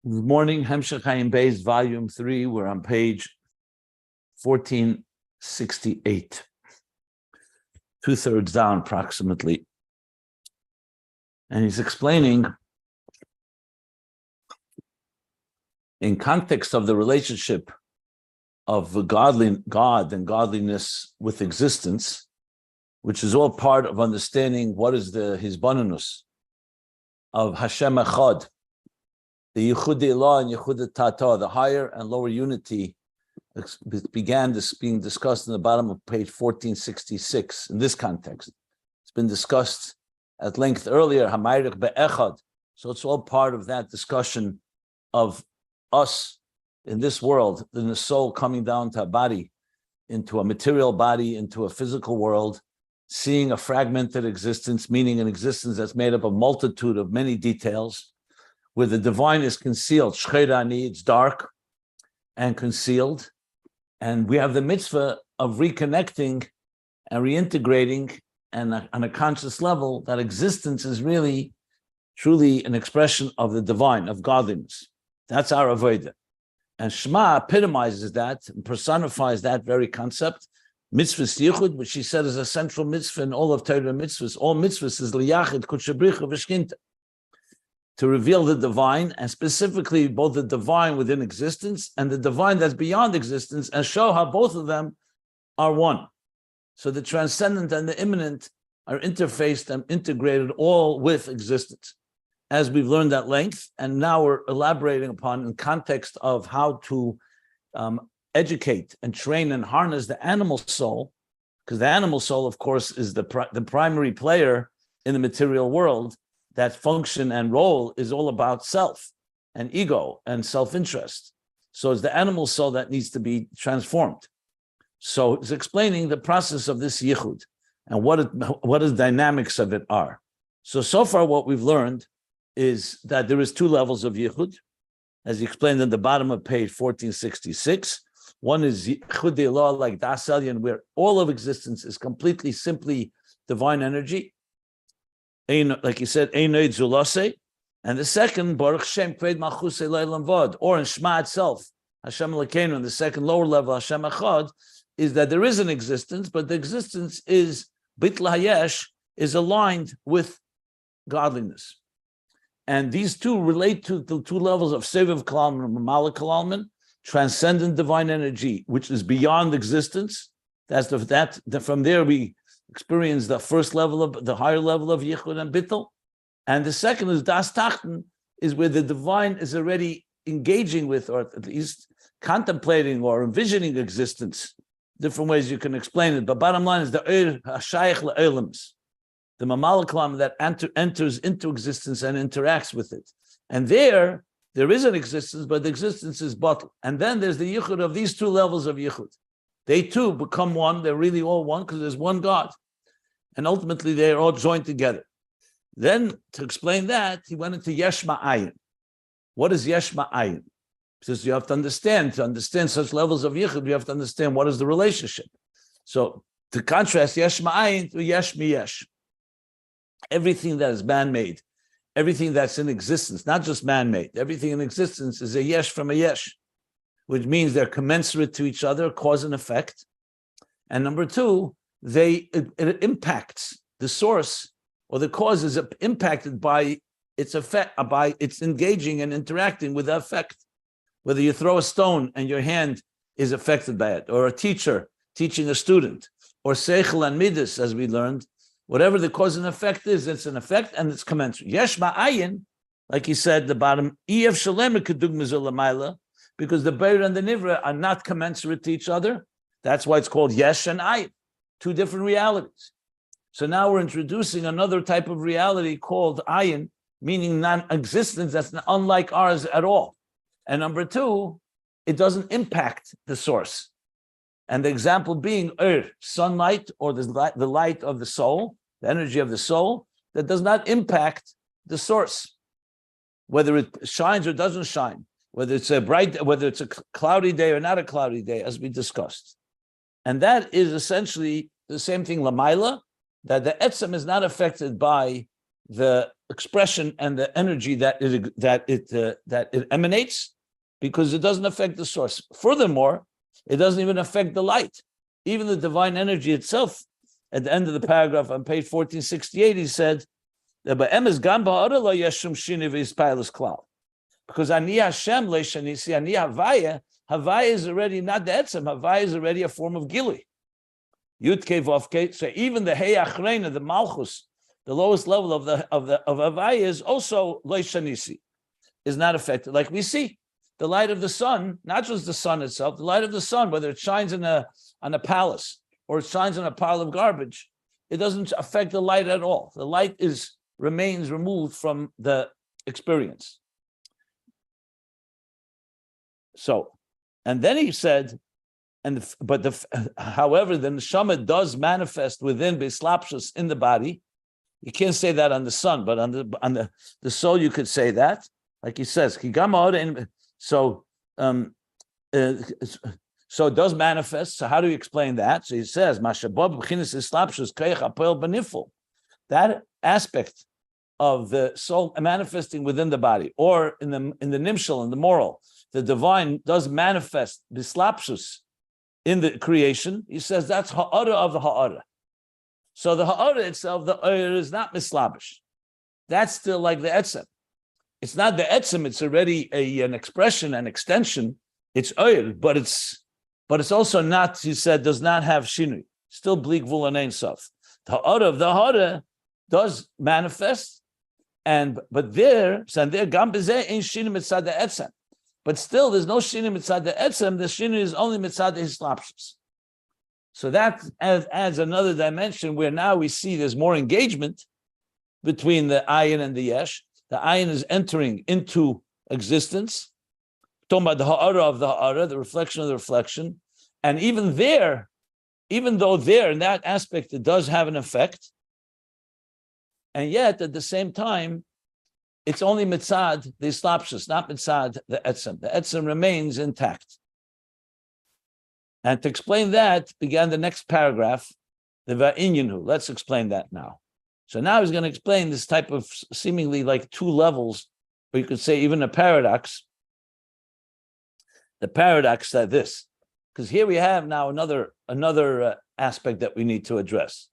Good morning, Ayin Beis, volume 3. We're on page 1468, 2/3 down approximately. And he's explaining in context of the relationship of God and godliness with existence, which is all part of understanding what is the hisbonenus of Hashem Echad, the Yichud Elah and Yichud Tata, the higher and lower unity, began this being discussed in the bottom of page 1466 in this context. It's been discussed at length earlier, Hamayrik Be'echad. So it's all part of that discussion of us in this world, in the soul coming down to a body, into a material body, into a physical world, seeing a fragmented existence, meaning an existence that's made up of multitude of many details, where the divine is concealed. Shcherani, it's dark and concealed. And we have the mitzvah of reconnecting and reintegrating, and on a conscious level, that existence is really, truly an expression of the divine, of godliness. That's our avodah. And Shema epitomizes that and personifies that very concept. Mitzvah yichud, which she said is a central mitzvah in all of Torah mitzvahs. All mitzvahs is liyachid kutshabricha v'shkinta, to reveal the divine, and specifically both the divine within existence and the divine that's beyond existence, and show how both of them are one. So the transcendent and the immanent are interfaced and integrated all with existence, as we've learned at length, and now we're elaborating upon in context of how to educate and train and harness the animal soul, because the animal soul, of course, is the primary player in the material world. That function and role is all about self and ego and self-interest. So it's the animal soul that needs to be transformed. So it's explaining the process of this yichud and what the dynamics of it are. So far what we've learned is that there is two levels of yichud, as he explained at the bottom of page 1466. One is yichud elah, like Das Elyon, where all of existence is completely, simply divine energy. Like he said, and the second, Baruch Shem Kved Malchus Leilam Vod, or in Shema itself, Hashem Elokeinu, in the second lower level, Hashem Echad, is that there is an existence, but the existence is Bitl Hayesh, is aligned with godliness. And these two relate to the two levels of Seviv Kalalman and Mamala Kalalman, transcendent divine energy, which is beyond existence. From there we experience the first level of the higher level of Yichud and Bittul, and the second is Das Tachten, is where the divine is already engaging with, or at least contemplating or envisioning existence. Different ways you can explain it, but bottom line is the Hashayach Le'Elems, the Mamal Kalam that enters into existence and interacts with it. And there is an existence, but the existence is bottled. And then there's the Yichud of these two levels of Yichud. They too become one. They're really all one because there's one God. And ultimately, they're all joined together. Then, to explain that, he went into Yesh Ma'ayin. What is Yesh Ma'ayin? Because you have to understand such levels of Yichud, you have to understand what is the relationship. So, to contrast Yesh Ma'ayin to Yesh Miyesh. Everything that is man-made, everything that's in existence, not just man-made, everything in existence is a Yesh from a Yesh, which means they're commensurate to each other, cause and effect. And number two, it impacts the source, or the cause is impacted by its effect, by its engaging and interacting with the effect. Whether you throw a stone and your hand is affected by it, or a teacher teaching a student, or seichel and midas, as we learned, whatever the cause and effect is, it's an effect and it's commensurate. Yesh ma'ayin, like he said, the bottom, ef shalem kedug mizul, because the Beir and the Nivra are not commensurate to each other. That's why it's called Yesh and Ayin, two different realities. So now we're introducing another type of reality called Ayin, meaning non-existence that's unlike ours at all. And number two, it doesn't impact the source. And the example being sunlight, or the light of the soul, the energy of the soul, that does not impact the source, whether it shines or doesn't shine. Whether it's a cloudy day or not a cloudy day, as we discussed. And that is essentially the same thing, Lamaila, that the etzem is not affected by the expression and the energy that it emanates, because it doesn't affect the source. Furthermore, it doesn't even affect the light. Even the divine energy itself, at the end of the paragraph on page 1468, he said, because Ani Hashem le'shanisi, Ani Havaya, Havaya is already not the etzem. Havaya is already a form of gili. Yudke vavke. So even the hey achreina, the malchus, the lowest level of Havaya is also le'shanisi, is not affected. Like we see, the light of the sun, not just the sun itself, the light of the sun, whether it shines on a palace or it shines on a pile of garbage, it doesn't affect the light at all. The light remains removed from the experience. So, and then he said, however, the neshama does manifest within Beislapshus in the body. You can't say that on the sun, but on the soul you could say that. Like he says, so it does manifest. So how do you explain that? So he says, that aspect of the soul manifesting within the body, or in the nimshal, in the moral, the divine does manifest bislapshus in the creation. He says that's ha'ara of the ha'ara. So the ha'ara itself, the oir, is not mislabish. That's still like the etzem. It's not the etzem, it's already an expression, an extension. It's oil, but it's also not, he said, does not have shinui. Still bleak vul and ein sof. The ha'ara of the ha'ara does manifest, but there gam bezeh ain't shinui mitzad the etzem. But still, there's no shinui mitzad the etzem. The shinui is only mitzad the hislapshus. So that adds another dimension where now we see there's more engagement between the ayin and the yesh. The ayin is entering into existence, talking about the ha'ara of the ha'ara, the reflection of the reflection. And even though there, in that aspect, it does have an effect, and yet, at the same time, it's only mitzad, the islapshus, not mitzad, the etzem. The etzem remains intact. And to explain that, began the next paragraph, the va'inyanu. Let's explain that now. So now he's going to explain this type of seemingly like two levels, or you could say even a paradox. The paradox that this, because here we have now another aspect that we need to address,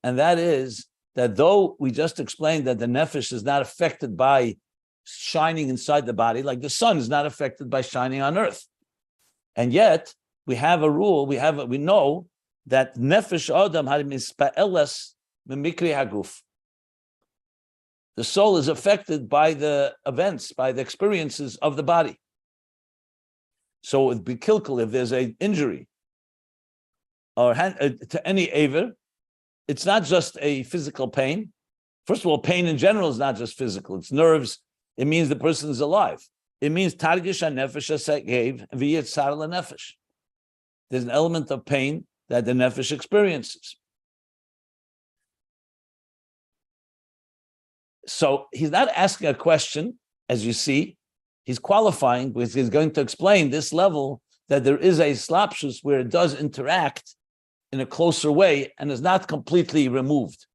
and that is that though we just explained that the nefesh is not affected by shining inside the body, like the sun is not affected by shining on earth, and yet we have a rule. We know that nefesh adam had mispa'eles mimikri haguf. The soul is affected by the events, by the experiences of the body. So with bikilkel, if there's an injury or to any aver, it's not just a physical pain. First of all, pain in general is not just physical. It's nerves. It means the person is alive. It means targish ha-nefesh ha-segev v'yitzar la-nefesh. There's an element of pain that the nefesh experiences. So he's not asking a question, as you see. He's qualifying because he's going to explain this level that there is a slapshus where it does interact in a closer way and is not completely removed.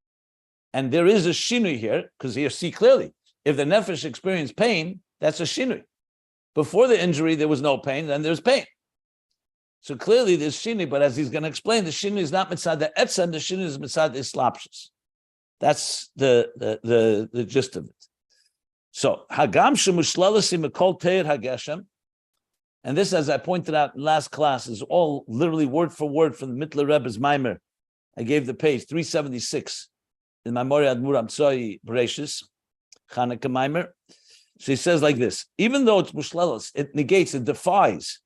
And there is a shinui here, because you see clearly, if the nefesh experienced pain, that's a shinui. Before the injury, there was no pain, then there's pain. So clearly there's shinui, but as he's going to explain, the shinui is not mitzad the etzem, the shinui is mitzad the slapshus. That's the gist of it. So hagam shemushlalasim mikol teir hageshem, and this, as I pointed out in last class, is all literally word for word from the Mittler Rebbe's Maimer. I gave the page 376 in my Mori Admur Amtsoi Bereshis Chanukah Maimer. So he says like this: even though it's mushlalas, it negates, it defies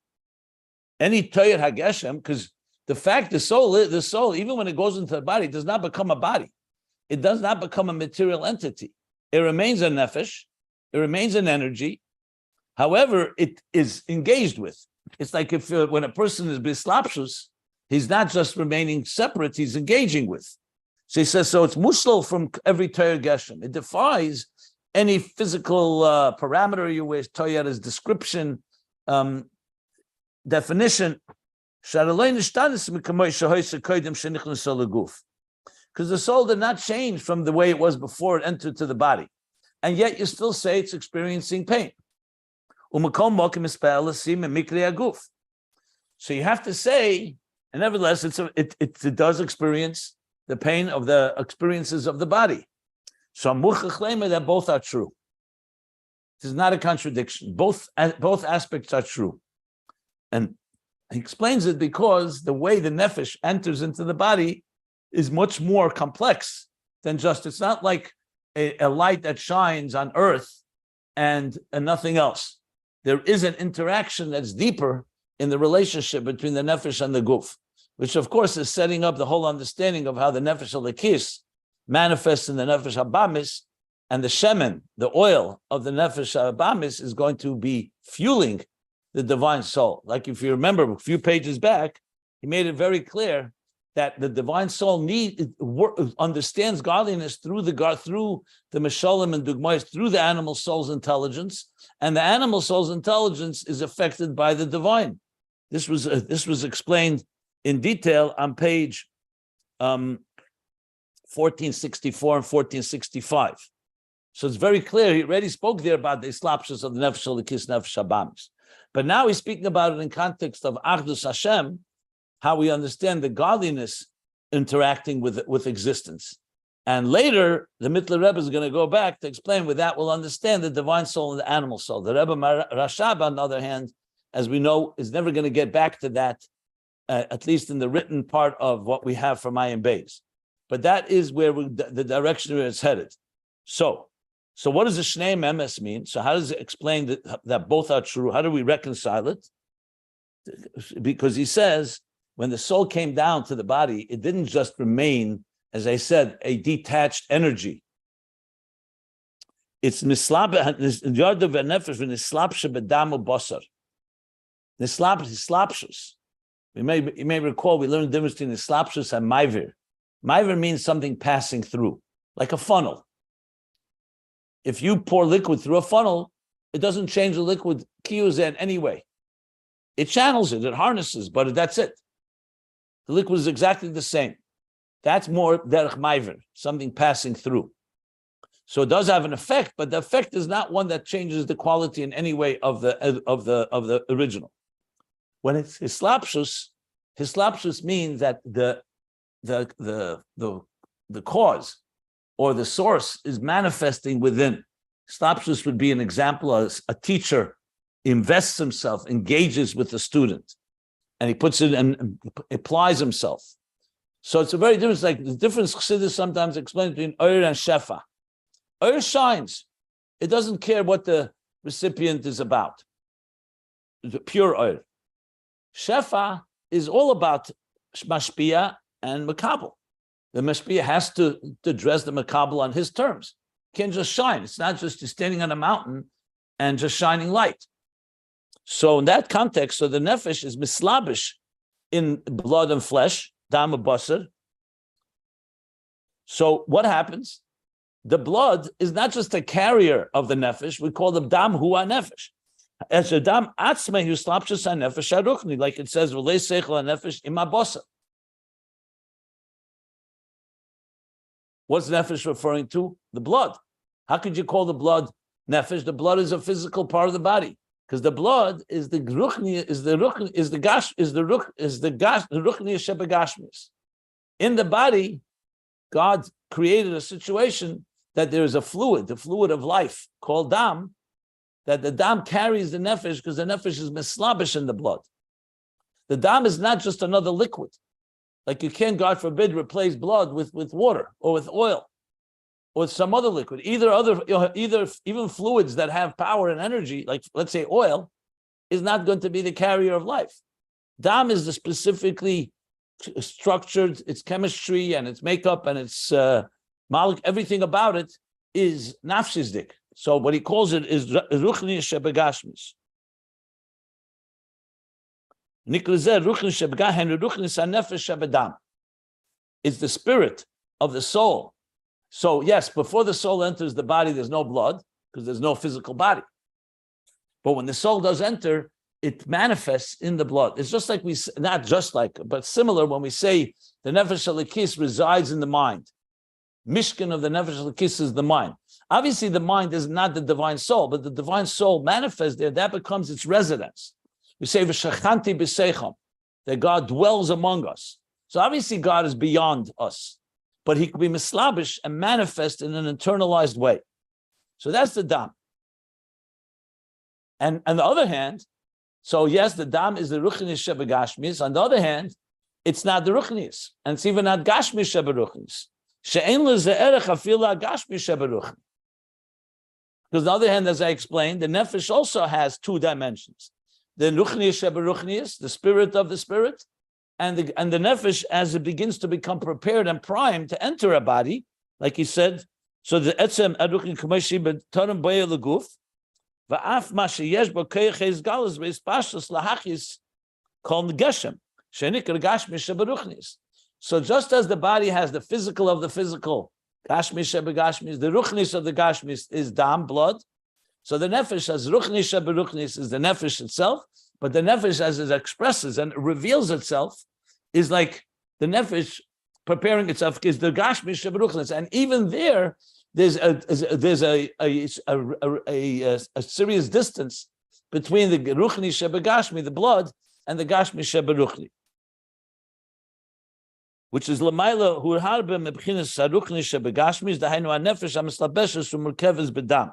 any teir hageshem, because the fact the soul, even when it goes into the body, does not become a body. It does not become a material entity. It remains a nefesh. It remains an energy. However, it is engaged with. It's like when a person is bislapshus, he's not just remaining separate, he's engaging with. So he says, so it's muslal from every Torah Geshem. It defies any physical parameter you wish, Torah's description, definition. Because because the soul did not change from the way it was before it entered to the body. And yet you still say it's experiencing pain. So you have to say, and nevertheless, it does experience the pain of the experiences of the body. So that both are true. This is not a contradiction. Both aspects are true. And he explains it because the way the nefesh enters into the body is much more complex than just, it's not like a light that shines on earth and nothing else. There is an interaction that's deeper in the relationship between the nefesh and the guf, which of course is setting up the whole understanding of how the nefesh alekis manifests in the nefesh habamis, and the shemen, the oil of the nefesh habamis, is going to be fueling the divine soul. Like if you remember a few pages back, he made it very clear that the divine soul understands godliness through the meshalim and dugmayos, through the animal soul's intelligence, and the animal soul's intelligence is affected by the divine. This was explained in detail on page 1464 and 1465. So it's very clear. He already spoke there about the islapshus of the nefesh alekis, nefesh habamis. But now he's speaking about it in context of Achdus Hashem, how we understand the godliness interacting with existence. And later, the Mittler Rebbe is going to go back to explain with that we'll understand the divine soul and the animal soul. The Rebbe Rashab, on the other hand, as we know, is never going to get back to that, at least in the written part of what we have from Ayin Beis. But that is where the direction where it's headed. So what does the Shnei Memes mean? So how does it explain that both are true? How do we reconcile it? Because he says, when the soul came down to the body, it didn't just remain, as I said, a detached energy. It's nislapshus bedamu basar. Nislapshus. You may recall we learned the difference between nislapshus and maivir. Maivir means something passing through, like a funnel. If you pour liquid through a funnel, it doesn't change the liquid kiyuz in any way. It channels it, it harnesses, but that's it. The liquid is exactly the same. That's more derech maivir, something passing through. So it does have an effect, but the effect is not one that changes the quality in any way of the original. When it's hislapshus means that the cause or the source is manifesting within. Hislapshus would be an example as a teacher invests himself, engages with the student, and he puts it and applies himself. So it's a very different, like the difference Chassidus sometimes explains between Oyer and Shefa. Oyer shines. It doesn't care what the recipient is about. The pure Oyer. Shefa is all about mashpia and makabel. The mashpia has to address the makabel on his terms. Can't just shine. It's not just standing on a mountain and just shining light. So in that context, so the nefesh is mislabish in blood and flesh, dam basar. So what happens? The blood is not just a carrier of the nefesh. We call them dam hua nefesh. As a dam atzmei hu slapshus nefesh aruchni, like it says, v'lei seichel nefesh ima basar. What's nefesh referring to? The blood. How could you call the blood nefesh? The blood is a physical part of the body, because the blood is the Ruchnius She'Bgashmius. In the body, God created a situation that there is a fluid, the fluid of life called dam, that the dam carries the nefesh because the nefesh is mislabish in the blood. The dam is not just another liquid. Like you can't, God forbid, replace blood with water or with oil or with some other liquid. Even fluids that have power and energy, like let's say oil, is not going to be the carrier of life. Dam is the specifically structured, its chemistry and its makeup and its everything about it is nafshizdik. So what he calls it is Ruchnius She'Bgashmius. It's the spirit of the soul. So yes, before the soul enters the body, there's no blood because there's no physical body. But when the soul does enter, it manifests in the blood. It's just like not just like, but similar when we say the nefesh elikis resides in the mind. Mishkan of the nefesh elikis is the mind. Obviously, the mind is not the divine soul, but the divine soul manifests there. That becomes its residence. We say v'shachanti b'seicham, that God dwells among us. So obviously, God is beyond us, but He could be mislabish and manifest in an internalized way. So that's the dam. And on the other hand, so yes, the dam is the Ruchnius She'Bgashmius. On the other hand, it's not the Ruchnius, and it's even not Gashmius She'Beruchnius. She'ein le'ze'erech afila Gashmius She'Beruchnius. Because on the other hand, as I explained, the nefesh also has two dimensions: the Ruchnius She'Beruchnius, the spirit of the spirit, and the nefesh as it begins to become prepared and primed to enter a body, like he said. So the etzem aruchni k'moshi b'torim boye leguf. Va'af ma sheyesh bo koyach galus v'espashus lahachis called geshem shenikar Gashmius She'Beruchnius. So just as the body has the physical of the physical, Gashmius She'Bgashmius, the Ruchnius of the Gashmius is dam, blood. So the nefesh as Ruchnius She'Beruchnius is the nefesh itself, but the nefesh as it expresses and reveals itself is like the nefesh preparing itself is the Gashmius She'Beruchnius, and even there's a serious distance between the Ruchnius She'Bgashmi, the blood, and the Gashmius She'Beruchni, which is Lamaila hu harbe mebchinas Ruchnius She'Bgashmi, dahainu hanefesh hamislabeshes umurkeves bedam.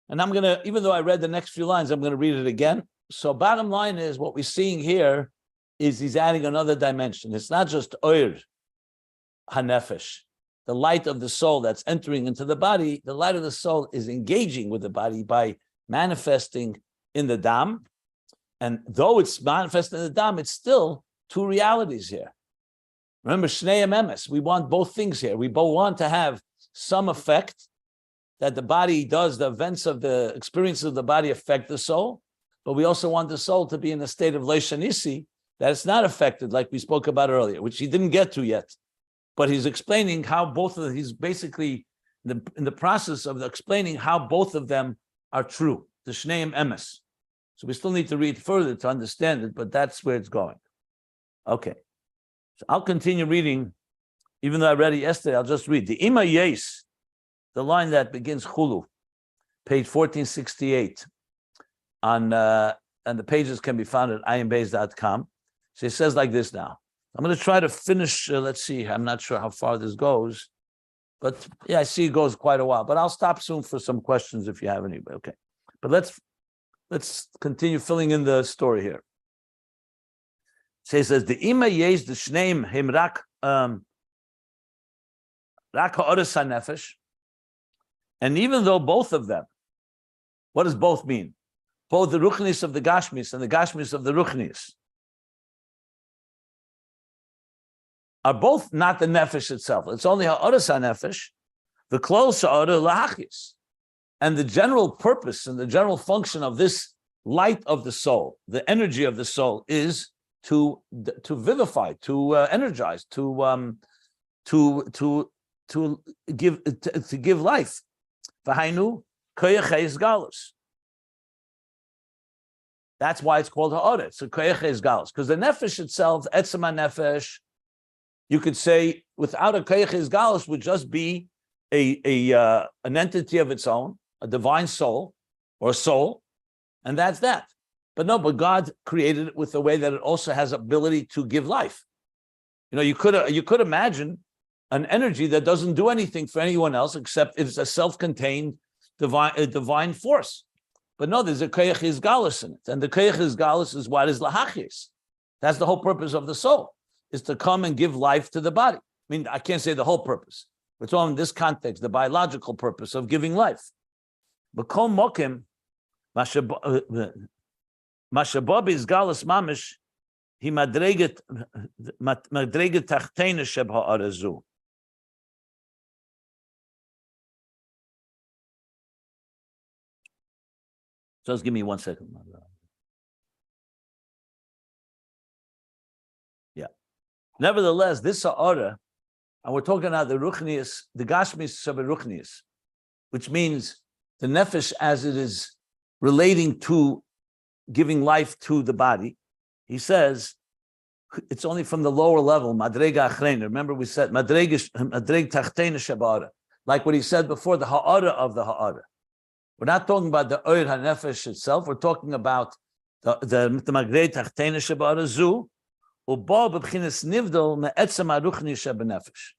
And I'm going to, even though I read the next few lines, I'm going to read it again. So bottom line is what we're seeing here is he's adding another dimension. It's not just oir hanefesh, the light of the soul that's entering into the body. The light of the soul is engaging with the body by manifesting in the dam. And though it's manifesting in the dam, it's still two realities here. Remember, shnei emes, we want both things here. We both want to have some effect that the body does, the events of the experiences of the body affect the soul, but we also want the soul to be in a state of leishanisi, that it's not affected, like we spoke about earlier, which he didn't get to yet. But he's explaining how both of them, he's basically in the process of explaining how both of them are true, the Shneim Emes. So we still need to read further to understand it, but that's where it's going. Okay. So I'll continue reading, even though I read it yesterday, I'll just read. The Ima Yes, the line that begins Chulu, page 1468, and the pages can be found at ayinbeis.com. So it says like this now. I'm going to try to finish, let's see, I'm not sure how far this goes, but yeah, I see it goes quite a while, but I'll stop soon for some questions if you have any. Okay, but let's continue filling in the story here. So it says, the Ima Yes, the Shneim Him Rak Ha'oros HaNefesh. And even though both of them, what does both mean? Both the Ruchnius of the Gashmius and the Gashmius of the Ruchnius are both not the Nefesh itself. It's only Ha'oros HaNefesh, the close Ha'oros Lahachis. And the general purpose and the general function of this light of the soul, the energy of the soul, is to vivify, to energize, to give life. V'hainu koyach galus. That's why it's called ha'oret. So koyach galus, because the nefesh itself, etzem nefesh, you could say without a koyach galus would just be an entity of its own, a divine soul or soul, and that's that. But no, but God created it with the way that it also has ability to give life. You know, you could imagine an energy that doesn't do anything for anyone else except it's a self-contained divine force. But no, there's a koyach izgalus in it. And the koyach izgalus is what is lahachis. That's the whole purpose of the soul, is to come and give life to the body. I mean, I can't say the whole purpose. It's all in this context, the biological purpose of giving life. But kol mokim, mashabob izgalus mamish, he madreget tachtena sheb ha'arazu. Just give me 1 second. Yeah. Nevertheless, this ha'ara, and we're talking about the Ruchnius, the Gashmius She'Bgashmius, which means the nefesh as it is relating to giving life to the body. He says it's only from the lower level, madrega achrein. Remember we said madreg tachtein shebara, like what he said before, the ha'ara of the ha'ara. We're not talking about the oir hanefesh itself. We're talking about the madreg tachtein shebara zu uba b'bchinas nivdol me'etzem haruchnius shebenefesh.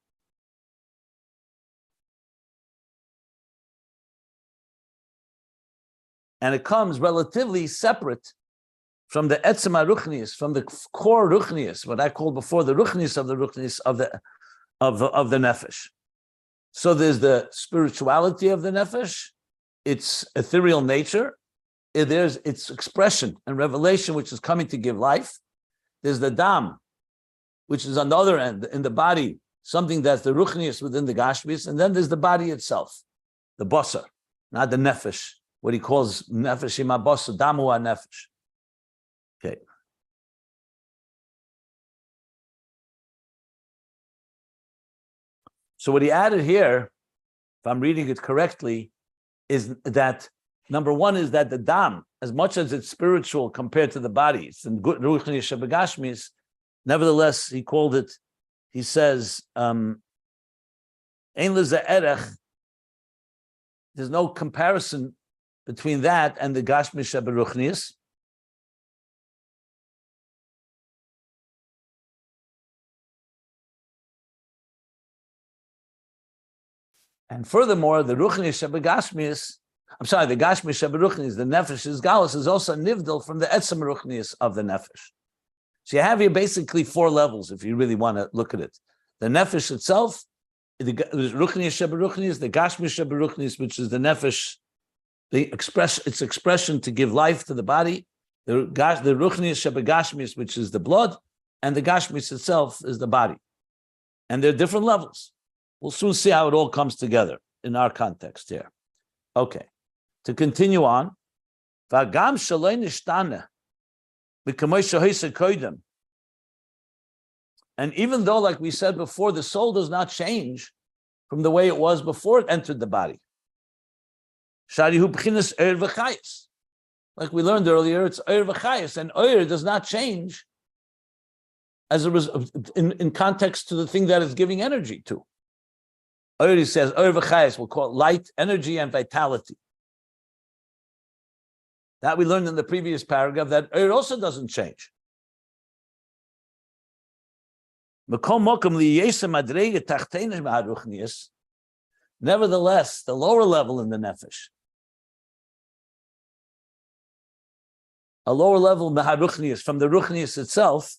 And it comes relatively separate from the etzem haruchnius, from the core ruchnius, what I called before the ruchnius of the ruchnius of the nefesh. So there's the spirituality of the nefesh, its ethereal nature. There's its expression and revelation, which is coming to give life. There's the dam, which is on the other end in the body, something that's the ruchnius within the Gashmius, and then there's the body itself, the basar, not the nefesh. What he calls nefesh ima basar, damu nefesh. Okay. So what he added here, if I'm reading it correctly, is that number one is that the dam, as much as it's spiritual compared to the body, it's in Ruchnius She'Bgashmius, nevertheless, he called it, he says, Ein leze erech, there's no comparison between that and the Gashmius She'Bruchnius. And furthermore, the Ruchnius She'Bgashmius, the Gashmius She'Bruchnius, the nefesh's galus is also nivdal from the etzem ruchnius of the nefesh. So you have here basically four levels, if you really want to look at it. The nefesh itself, the Ruchnius She'Bruchnius, the Gashmius She'Bruchnius, which is the nefesh, its expression to give life to the body, the Ruchnius She'Bgashmius, which is the blood, and the Gashmius itself is the body. And they're different levels. We'll soon see how it all comes together in our context here. Okay, to continue on, and even though, like we said before, the soul does not change from the way it was before it entered the body. Like we learned earlier, it's oir v'chayis, and oir does not change as a result in context to the thing that it's giving energy to. Oir, he says, oir v'chayis, we'll call it light, energy, and vitality. That we learned in the previous paragraph, that oir also doesn't change. Nevertheless, the lower level in the nefesh, a lower level meharuchnius, from the ruchnius itself,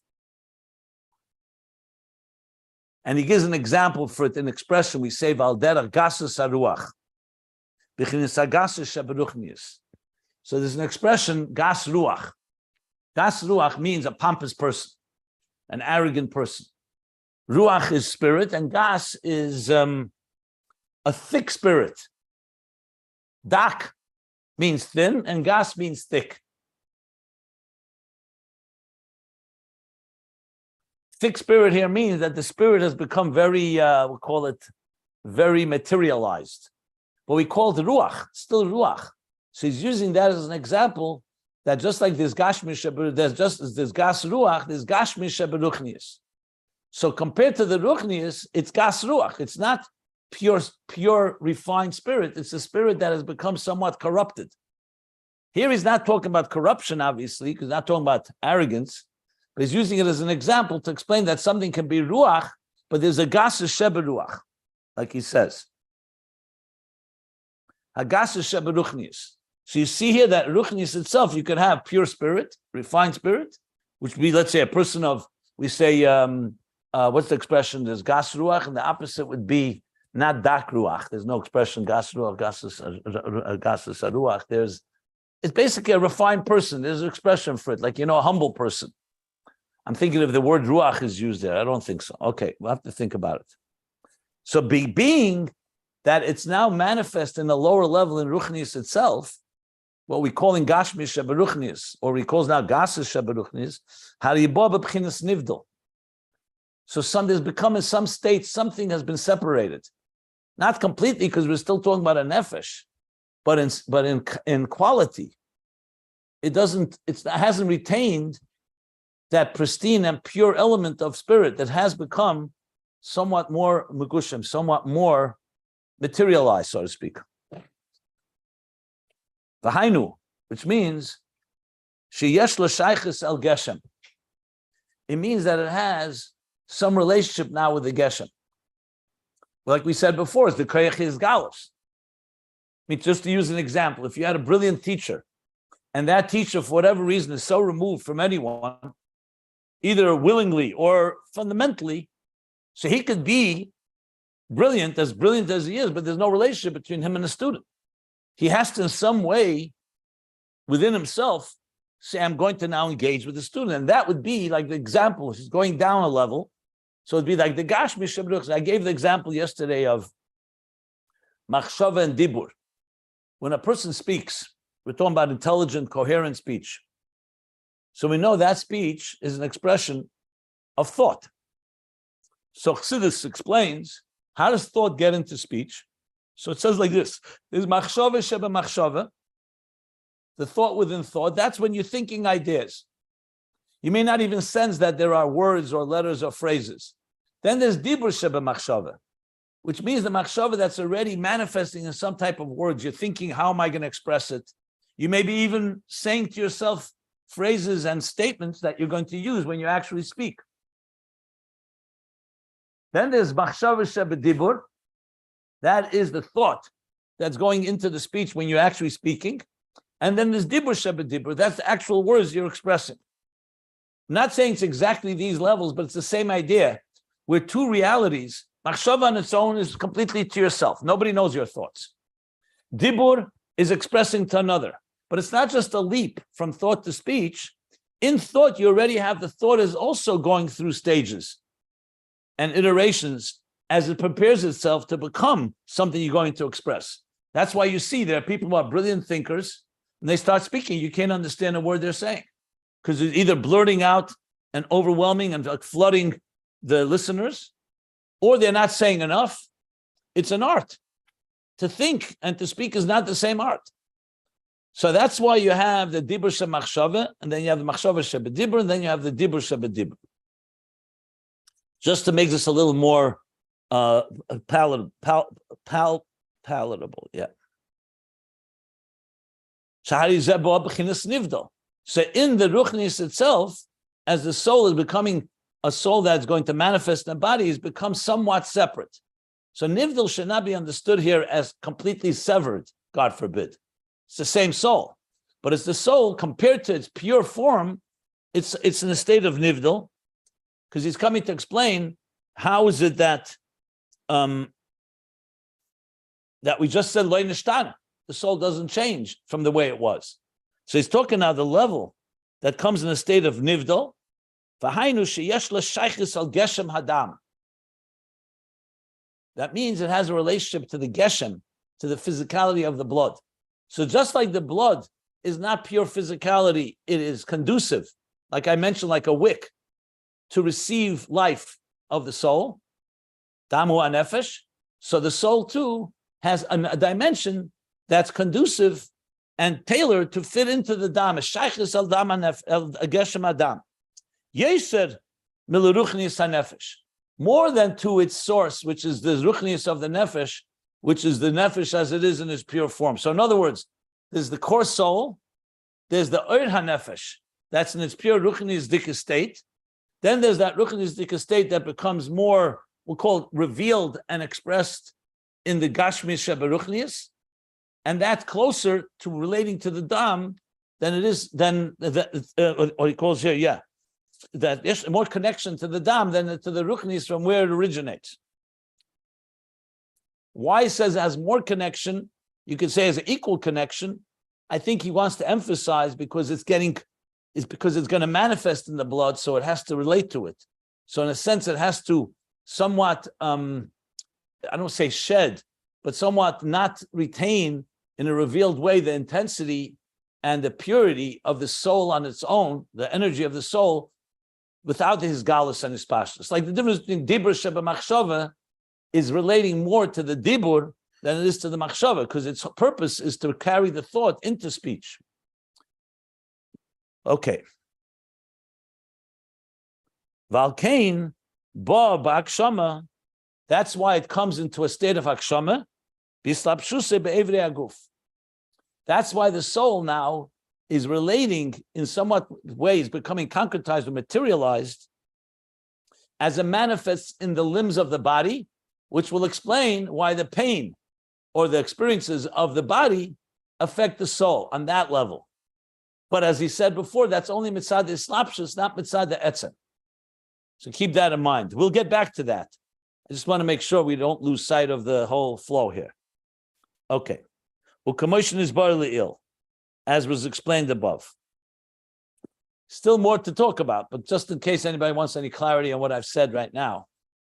and he gives an example for it, an expression we say val derech gasus haruach, b'chinas hagasus sheberuchnius. So there's an expression gas ruach. Gas ruach means a pompous person, an arrogant person. Ruach is spirit, and gas is a thick spirit. Dak means thin, and gas means thick. Thick spirit here means that the spirit has become very, we'll call it, very materialized. But we call it ruach, still ruach. So he's using that as an example that just like there's Gashmius, there's just as there's gas ruach, there's Gashmius She'Bruchnius. So compared to the ruchnius, it's gas ruach. It's not pure refined spirit. It's a spirit that has become somewhat corrupted. Here he's not talking about corruption, obviously, because he's not talking about arrogance. But he's using it as an example to explain that something can be ruach, but there's a gas sheberuach, like he says. A gas sheberuchnius. So you see here that ruchnius itself, you can have pure spirit, refined spirit, which would be, let's say, a person of, we say, what's the expression? There's gas ruach, and the opposite would be not dak ruach. There's no expression gas ruach, gas ruach. It's basically a refined person. There's an expression for it, like, a humble person. I'm thinking if the word ruach is used there. I don't think so. Okay, we'll have to think about it. So being that it's now manifest in the lower level in Ruchnius itself, what we call in Gashmius She'Bruchnius, or he calls now Gasus She'Bruchnius, Haribah b'Bchinas Nivdal. So there's become in some states, something has been separated. Not completely, because we're still talking about a nefesh, but in quality, it hasn't retained that pristine and pure element of spirit that has become somewhat more megushim, somewhat more materialized, so to speak. V'hainu, which means sheyesh l'shaychus el geshem. It means that it has some relationship now with the geshem. Like we said before, it's the koyach is galus. I mean, just to use an example, if you had a brilliant teacher, and that teacher, for whatever reason, is so removed from anyone, either willingly or fundamentally, so he could be brilliant as he is, but there's no relationship between him and the student. He has to, in some way, within himself, say, I'm going to now engage with the student. And that would be like the example, if he's going down a level. So it'd be like the Gashmius She'Bgashmius. I gave the example yesterday of machshava and dibur. When a person speaks, we're talking about intelligent, coherent speech. So we know that speech is an expression of thought. So Chassidus explains, how does thought get into speech? So it says like this: there's machshava sheba machshava, the thought within thought. That's when you're thinking ideas. You may not even sense that there are words or letters or phrases. Then there's dibur sheba machshava, which means the machshava that's already manifesting in some type of words. You're thinking, how am I going to express it? You may be even saying to yourself phrases and statements that you're going to use when you actually speak. Then there's machshava sheba dibur. That is the thought that's going into the speech when you're actually speaking. And then there's dibur sheba dibur. That's the actual words you're expressing. I'm not saying it's exactly these levels, but it's the same idea. We're two realities. Machshava on its own is completely to yourself. Nobody knows your thoughts. Dibur is expressing to another. But it's not just a leap from thought to speech. In thought, you already have the thought is also going through stages and iterations as it prepares itself to become something you're going to express. That's why you see there are people who are brilliant thinkers, and they start speaking. You can't understand a word they're saying because it's either blurting out and overwhelming and like flooding the listeners, or they're not saying enough. It's an art. To think and to speak is not the same art. So that's why you have the dibur shemachshava, and then you have the machshava shebedibur, and then you have the dibur shebedibur. Just to make this a little more palatable, yeah. So in the Ruchnius itself, as the soul is becoming a soul that's going to manifest in the body, has become somewhat separate. So nivdal should not be understood here as completely severed, God forbid. It's the same soul, but it's the soul compared to its pure form. It's in a state of nivdal, because he's coming to explain how is it that that we just said loy nishtana, the soul doesn't change from the way it was. So he's talking now the level that comes in a state of nivdal. V'hainu sheyesh l'shaychus al geshem hadam. That means it has a relationship to the geshem, to the physicality of the blood. So just like the blood is not pure physicality, it is conducive, like I mentioned, like a wick, to receive life of the soul, damu anefesh. So the soul too has a dimension that's conducive and tailored to fit into the dam. Shaychus al dam el geshem adam. Yeser miluruchnius hanefesh. More than to its source, which is the ruchnius of the nefesh, which is the nefesh as it is in its pure form. So in other words, there's the core soul, there's the oir hanefesh, that's in its pure ruchnius dika state. Then there's that ruchnius dika state that becomes more, we'll call it revealed and expressed in the Gashmius She'Bgashmius, and that's closer to relating to the dam than it is, than what he calls here, yeah. That there's more connection to the dam than to the ruchnis from where it originates. Why he says it has more connection, you could say as an equal connection. I think he wants to emphasize because it's going to manifest in the blood, so it has to relate to it. So in a sense, it has to somewhat, I don't say shed, but somewhat not retain in a revealed way the intensity and the purity of the soul on its own, the energy of the soul, without his galus and his pashtus. Like the difference between dibur shebamachshava is relating more to the dibur than it is to the machshava, because its purpose is to carry the thought into speech. Okay. Valkain ba ba'akshama. That's why it comes into a state of akshama. Bislapshuse be'evri aguf. That's why the soul now is relating in somewhat ways, becoming concretized or materialized as it manifests in the limbs of the body, which will explain why the pain or the experiences of the body affect the soul on that level. But as he said before, that's only mitzad the islapshus, not mitzad the etzem. So keep that in mind. We'll get back to that. I just want to make sure we don't lose sight of the whole flow here. Okay. Well, commotion is bodily ill, as was explained above. Still more to talk about, but just in case anybody wants any clarity on what I've said right now.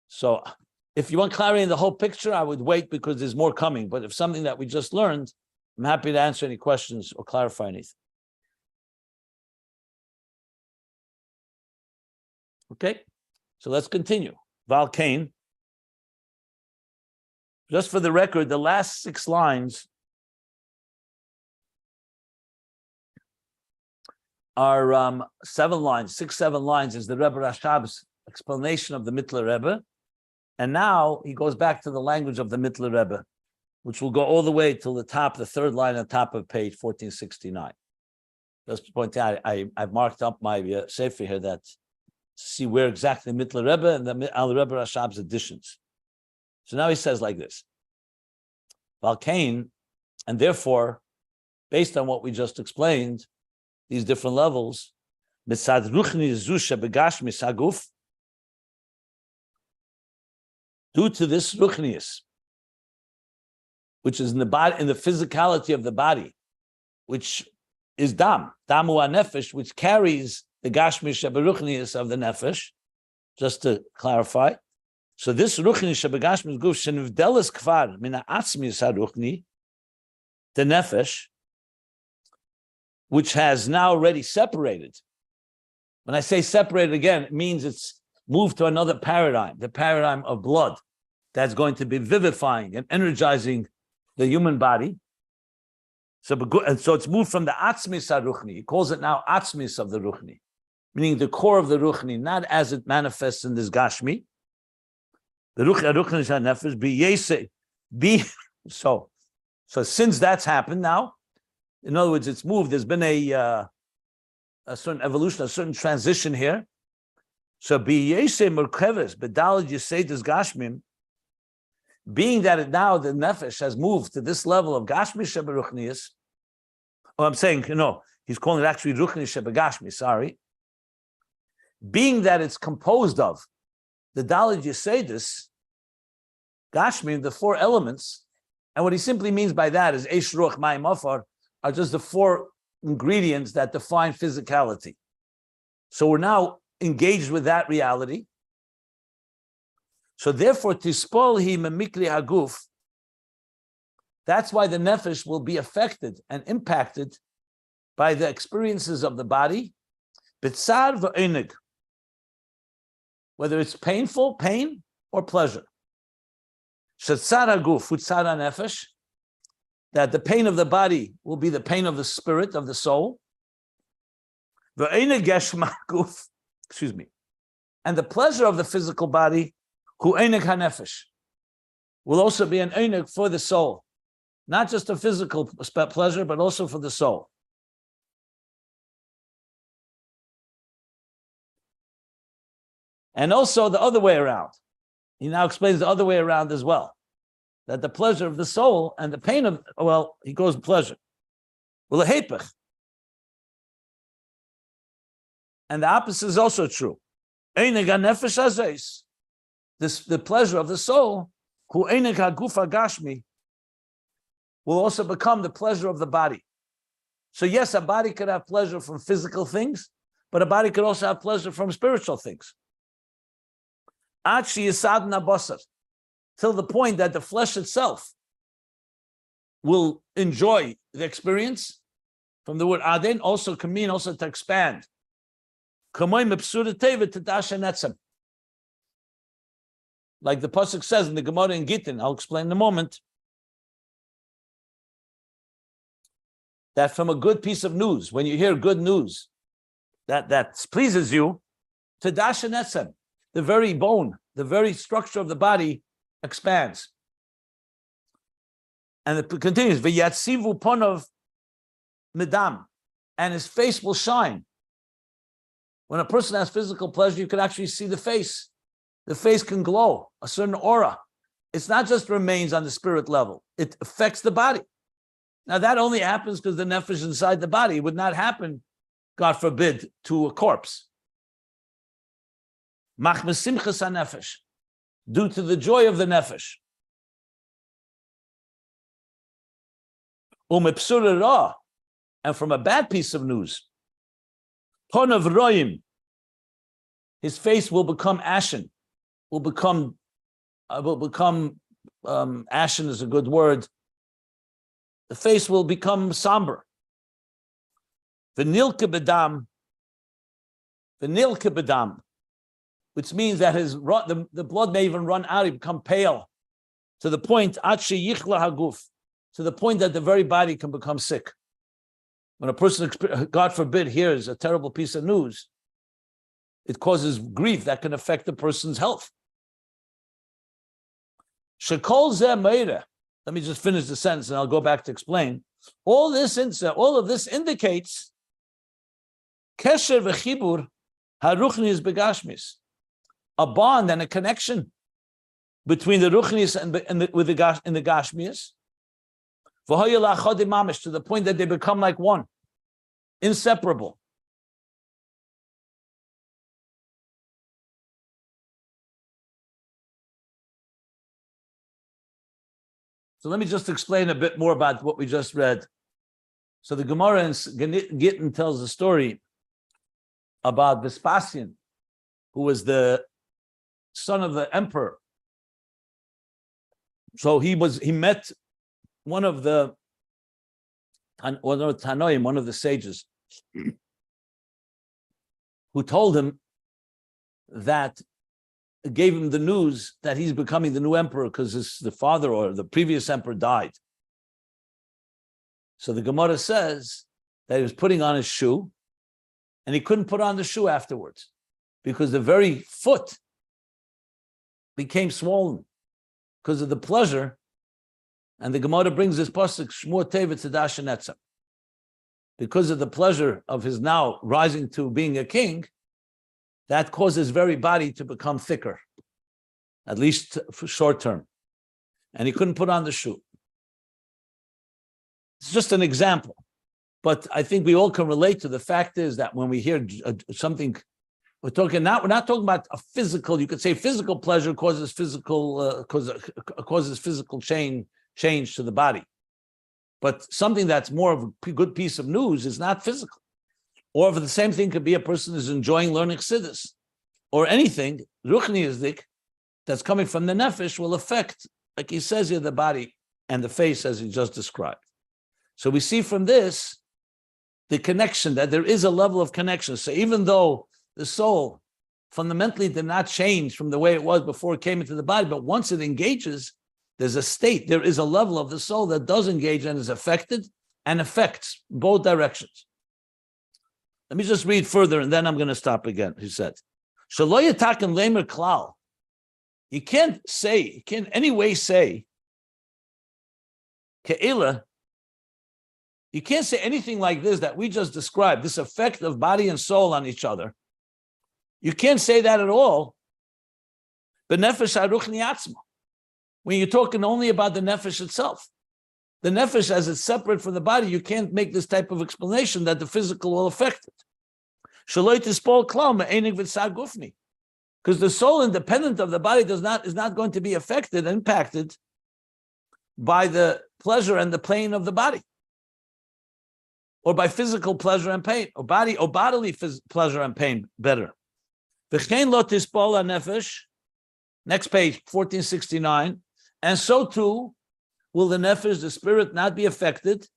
So if you want clarity in the whole picture, I would wait because there's more coming. But if something that we just learned, I'm happy to answer any questions or clarify anything. Okay, so let's continue. Valkain. Just for the record, the last 6 lines are 7 lines. 6-7 lines is the Rebbe Rashab's explanation of the Mittler Rebbe. And now he goes back to the language of the Mittler Rebbe, which will go all the way till the top, the 3rd line on top of page 1469. Just to point out, I've marked up my sefer here that to see where exactly Mittler Rebbe and the Al Rebbe Rashab's additions. So now he says like this: Valkain, and therefore, based on what we just explained, these different levels, mitzad Ruchnius She'Bgashmius aguf, due to this Ruchnius, which is in the body, in the physicality of the body, which is damu nefesh, which carries the Gashmius She'Bruchnius of the nefesh. Just to clarify, so this Ruchnius She'Bgashmius guf shenivdeles kvar mina atzmius haruchni, the nefesh, which has now already separated. When I say separated again, it means it's moved to another paradigm, the paradigm of blood, that's going to be vivifying and energizing the human body. So it's moved from the atzmis haruchni. He calls it now atzmis of the ruchni, meaning the core of the ruchni, not as it manifests in this gashmi. The ruchni is nefesh be. So since that's happened now, in other words, it's moved. There's been a certain evolution, a certain transition here. So biyese merkeves bedalad yiseidas gashmim, being that it now the nefesh has moved to this level of Gashmius She'Bruchnius. Oh, I'm saying, he's calling it actually Ruchnius She'Bgashmius, sorry. Being that it's composed of the Daled Yeseidas, Gashmi, the 4 elements, and what he simply means by that is Eish, Ruach, Mayim, Afar, are just the 4 ingredients that define physicality. So we're now engaged with that reality. So therefore, tispol hi memikli haguf. That's why the nefesh will be affected and impacted by the experiences of the body, bitzar v'einig, whether it's pain or pleasure. Shetzar haguf utzar nefesh, that the pain of the body will be the pain of the spirit, of the soul. V'einig geshma haguf, and the pleasure of the physical body, hu einig hanefesh, will also be an einig for the soul, not just a physical pleasure, but also for the soul. And also the other way around. He now explains the other way around as well, that the pleasure of the soul and the pain of, he goes pleasure. Well, a hepech. And the opposite is also true. Einig hanefesh hazeis. The pleasure of the soul, hu einig haguf hagashmi, will also become the pleasure of the body. So yes, a body could have pleasure from physical things, but a body could also have pleasure from spiritual things. Achi yisadna basar, till the point that the flesh itself will enjoy the experience. From the word aden also can mean also to expand. Like the pasuk says in the Gemara in Gittin, I'll explain in a moment, that from a good piece of news, when you hear good news that pleases you, tadash netzem, the very bone, the very structure of the body expands. And it continues, v'yatzivu ponov midam, and his face will shine. When a person has physical pleasure, you can actually see the face. The face can glow, a certain aura. It's not just remains on the spirit level. It affects the body. Now, that only happens because the nefesh is inside the body. It would not happen, God forbid, to a corpse. Machmesimchas hanefesh, due to the joy of the nefesh. Umepsura ra, and from a bad piece of news, ponav roim, his face will become ashen, will become ashen is a good word. The face will become somber. V'nilke bedam, which means that the blood may even run out, he become pale, to the point yichla haguf, to the point that the very body can become sick. When a person, God forbid, hears a terrible piece of news, it causes grief that can affect the person's health. Shekol zeh meira. Let me just finish the sentence and I'll go back to explain. All of this indicates kesher v'chibur haruchnius She'Bgashmius, a bond and a connection between the Ruchnius and the Gashmius, to the point that they become like one, inseparable. So let me just explain a bit more about what we just read. So the Gemara in Gittin tells a story about Vespasian, who was the son of the emperor. So he met one of the Tanoim, one of the sages, who told him that, gave him the news that he's becoming the new emperor because the father or the previous emperor died. So the Gemara says that he was putting on his shoe and he couldn't put on the shoe afterwards because the very foot became swollen because of the pleasure. And the Gemara brings this pasuk, Shmua Tevet Tzadash Netzem. Because of the pleasure of his now rising to being a king, that caused his very body to become thicker, at least for short term. And he couldn't put on the shoe. It's just an example. But I think we all can relate to the fact is that when we hear something, we're not talking about a physical, you could say physical pleasure causes physical change to the body. But something that's more of a good piece of news is not physical. Or if the same thing could be a person is enjoying learning chassidus, or anything, ruchnius that's coming from the nefesh will affect, like he says here, the body and the face as he just described. So we see from this the connection, that there is a level of connection. So even though the soul fundamentally did not change from the way it was before it came into the body, but once it engages, there's a state, there is a level of the soul that does engage and is affected and affects both directions. Let me just read further and then I'm going to stop again. He said, you can't in any way say, Ke'ila, you can't say anything like this that we just described, this effect of body and soul on each other. You can't say that at all. B'nefesh haruchni atzma, when you're talking only about the nefesh itself. The nefesh, as it's separate from the body, you can't make this type of explanation that the physical will affect it. Because the soul, independent of the body, is not going to be affected, impacted by the pleasure and the pain of the body, or by physical pleasure and pain, or bodily pleasure and pain. Better. Next page, 1469. And so too will the nefesh, the spirit, not be affected.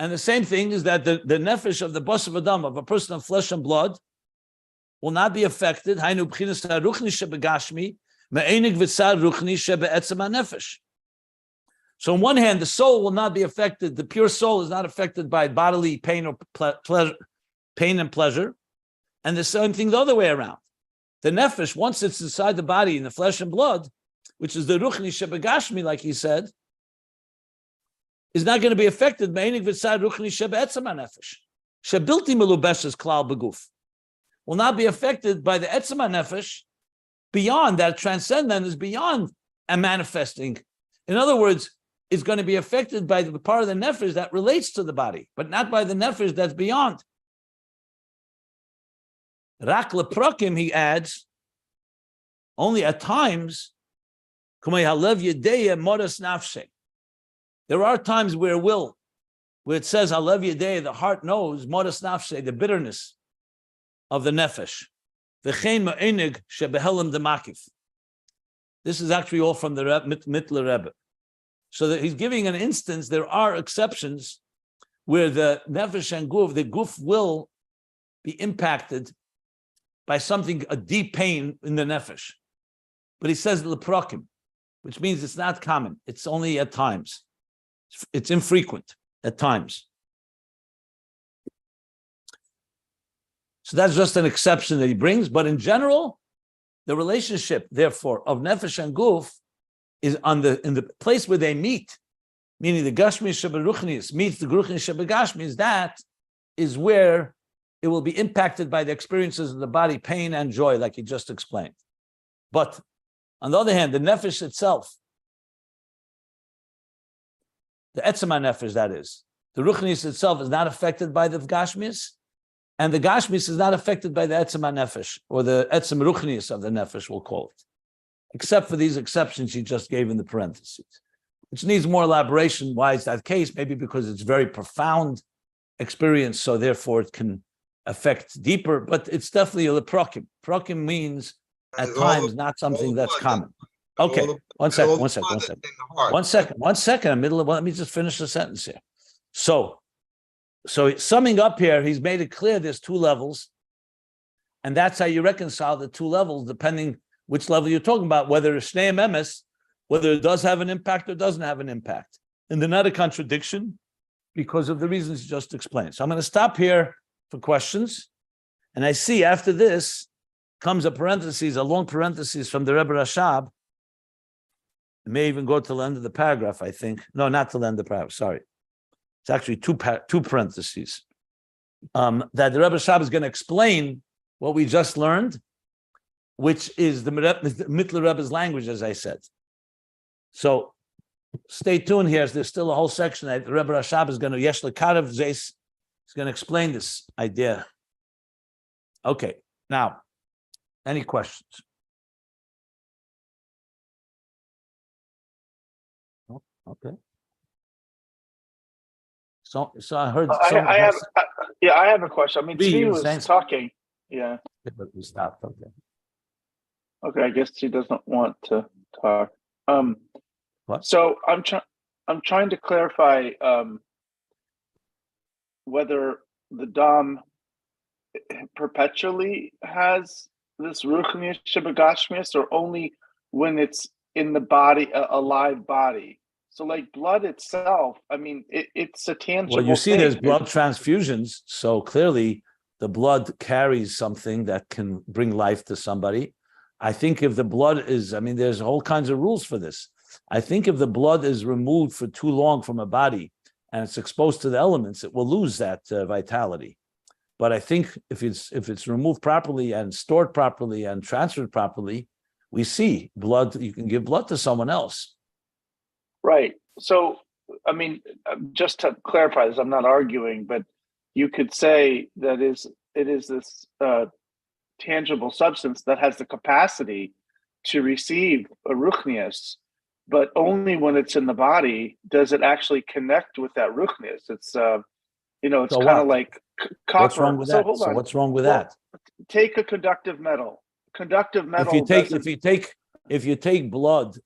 And the same thing is that the nefesh of the bas of Adam, of a person of flesh and blood, will not be affected. Hainu b'chinas Ruchnius She'Bgashmius me'enig v'tzar Ruchnius She'Be'etzem HaNefesh. So on one hand, the soul will not be affected. The pure soul is not affected by bodily pain or pleasure, pain and pleasure. And the same thing the other way around. The nefesh, once it's inside the body in the flesh and blood, which is the Ruchnius She'Bgashmius, like he said, is not going to be affected. Me'enig v'tzar Ruchnius She'Be'etzem HaNefesh. She'bilti melubeshes klal beguf. Will not be affected by the etzem nefesh beyond that transcendence is beyond and manifesting. In other words, is going to be affected by the part of the nefesh that relates to the body, but not by the nefesh that's beyond. Rak leprokim, he adds, only at times, there are times where it says, Halev Yedei, the heart knows, modas nafshe, the bitterness of the nefesh. V'chein ma'enig shebehelim demakif. This is actually all from the Mittler Rebbe. So that he's giving an instance, there are exceptions where the nefesh and guf, the guf will be impacted by something, a deep pain in the nefesh. But he says leprokim, which means it's not common. It's only at times. It's infrequent at times. So that's just an exception that he brings. But in general, the relationship, therefore, of nefesh and guf is in the place where they meet, meaning the Gashmius She'Ruchnius meets the Ruchnius She'Bgashmius. That is where it will be impacted by the experiences of the body, pain and joy, like he just explained. But on the other hand, the nefesh itself, the etzem nefesh, that is, the Ruchnius itself is not affected by the Gashmius, and the Gashmius is not affected by the etzem nefesh, or the etzem Ruchnius of the nefesh, we'll call it, except for these exceptions he just gave in the parentheses, which needs more elaboration. Why is that the case? Maybe because it's very profound experience, so therefore it can affect deeper, but it's definitely a leprokim. Prokim means at times not something that's common. Okay, one second. Let me just finish the sentence here. So summing up here, he's made it clear there's two levels, and that's how you reconcile the two levels, depending which level you're talking about, whether it's Shnei Emes, whether it does have an impact or doesn't have an impact. And they're not a contradiction because of the reasons you just explained. So I'm going to stop here for questions. And I see after this comes a parenthesis, a long parenthesis from the Rebbe Rashab. It may even go to the end of the paragraph, I think. No, not to the end of the paragraph, sorry. It's actually two parentheses. That the Rebbe Rashab is going to explain what we just learned, which is the Mittler Rebbe's language, as I said. So stay tuned here. There's still a whole section that the Rebbe Rashab is going to, Yesh Lekarev Zeis, is going to explain this idea. Okay, now, any questions? Oh, okay. So I heard. I have a question. I mean, Tzvi was talking. Yeah. But we stopped. Okay. Okay, I guess he doesn't want to talk. What? So I'm trying to clarify whether the Dom perpetually has this Ruchnius She'Bgashmius, or only when it's in the body, a live body. So like blood itself, I mean, it's a tangible Well, you see, thing. there's blood transfusions, so clearly the blood carries something that can bring life to somebody. I think if the blood is, I mean, there's all kinds of rules for this. I think if the blood is removed for too long from a body and it's exposed to the elements, it will lose that vitality. But I think if it's removed properly and stored properly and transferred properly, we see blood. You can give blood to someone else. Right. So, I mean, just to clarify this, I'm not arguing, but you could say that it is this tangible substance that has the capacity to receive a Ruchnius, but only when it's in the body does it actually connect with that Ruchnius. It's it's So kind of what? like copper. What's wrong with that? Hold on. So what's wrong with that? Take a conductive metal. Conductive metal. If you take blood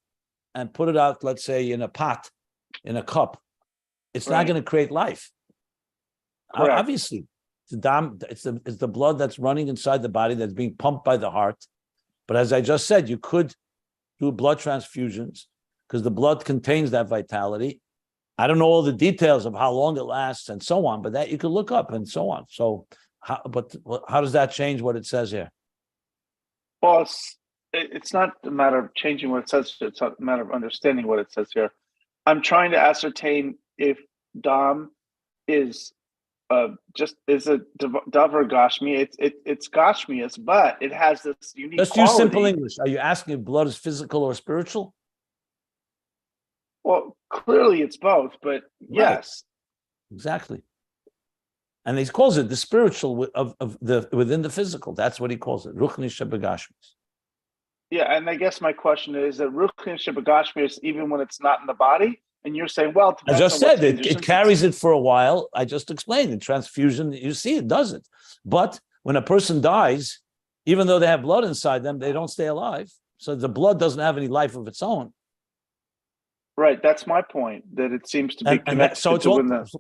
and put it out, let's say in a pot, in a cup, it's not going to create life. Correct. Obviously, it's the blood that's running inside the body that's being pumped by the heart. But as I just said, you could do blood transfusions because the blood contains that vitality. I don't know all the details of how long it lasts and so on, but that you could look up and so on. So, how does that change what it says here? Well, it's not a matter of changing what it says. It's a matter of understanding what it says here. I'm trying to ascertain if Dam is is a davar Gashmi. It's Gashmius, but it has this unique Let's quality. use simple English. Are you asking if blood is physical or spiritual? Well, clearly it's both, but yes. Exactly. And he calls it the spiritual of the within the physical. That's what he calls it. Ruchnius She'Bgashmius. Yeah, and I guess my question is that Ruchnius She'Bgashmius, even when it's not in the body, and you're saying, well, I just said it carries it for a while. I just explained in transfusion, you see it does it. But when a person dies, even though they have blood inside them, they don't stay alive. So the blood doesn't have any life of its own. Right, that's my point, that it seems to be connected so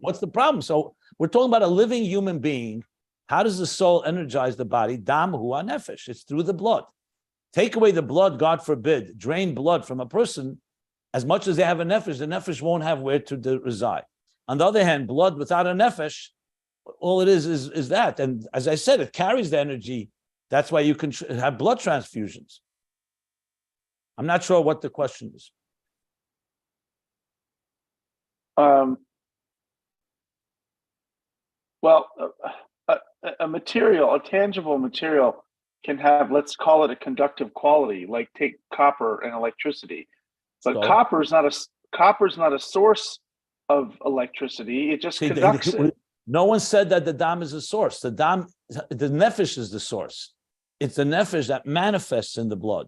what's the problem? So we're talking about a living human being. How does the soul energize the body? Dam hu nefesh. It's through the blood. Take away the blood, God forbid, drain blood from a person. As much as they have a nefesh, the nefesh won't have where to reside. On the other hand, blood without a nefesh, all it is that. And as I said, it carries the energy. That's why you can have blood transfusions. I'm not sure what the question is. Well, a tangible material can have, let's call it a conductive quality, like take copper and electricity. But copper is not a source of electricity. It just conducts it. No one said that the dam is a source. The nefesh is the source. It's the nefesh that manifests in the blood.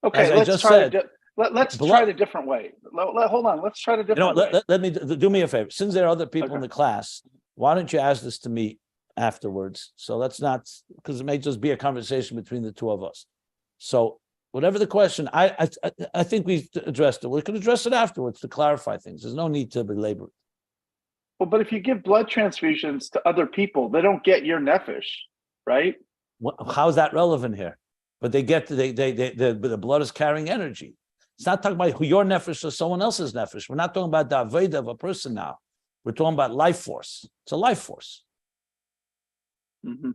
Okay, let's try it a different way. Hold on. Let's try it a different way. Let me do me a favor. Since there are other people in the class, why don't you ask this to me afterwards? So let's not, because it may just be a conversation between the two of us. So whatever the question, I think we addressed it. We can address it afterwards to clarify things. There's no need to belabor it. Well, but if you give blood transfusions to other people, they don't get your nefesh, right? How is that relevant here? But they get the blood is carrying energy. It's not talking about your nefesh or someone else's nefesh. We're not talking about the aveda of a person now. We're talking about life force. It's a life force. Mm-hmm.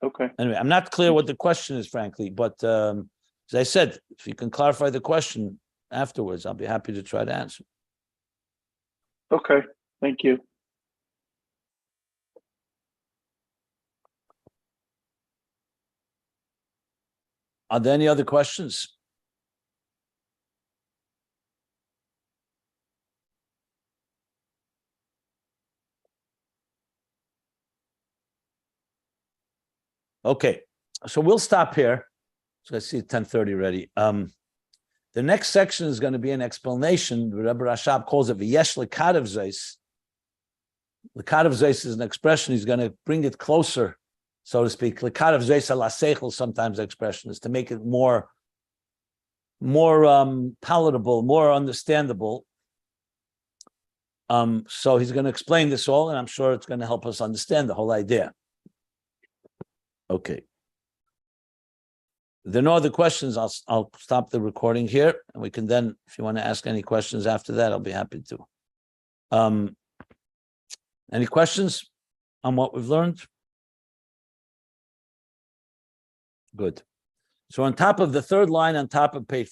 Okay. Anyway, I'm not clear what the question is, frankly, but as I said, if you can clarify the question afterwards, I'll be happy to try to answer. Okay. Thank you. Are there any other questions? Okay, so we'll stop here. So I see it's 10:30 already. The next section is going to be an explanation. Rebbe Rashab calls it v'yesh lekadav zeis. Lekadav zeis is an expression. He's going to bring it closer, so to speak. Lekadav zeis ala seichel, sometimes the expression is to make it more palatable, more understandable. So he's going to explain this all, and I'm sure it's going to help us understand the whole idea. Okay. If there are no other questions, I'll stop the recording here, and we can then, if you want to ask any questions after that, I'll be happy to. Any questions on what we've learned? Good. So on top of the third line, on top of page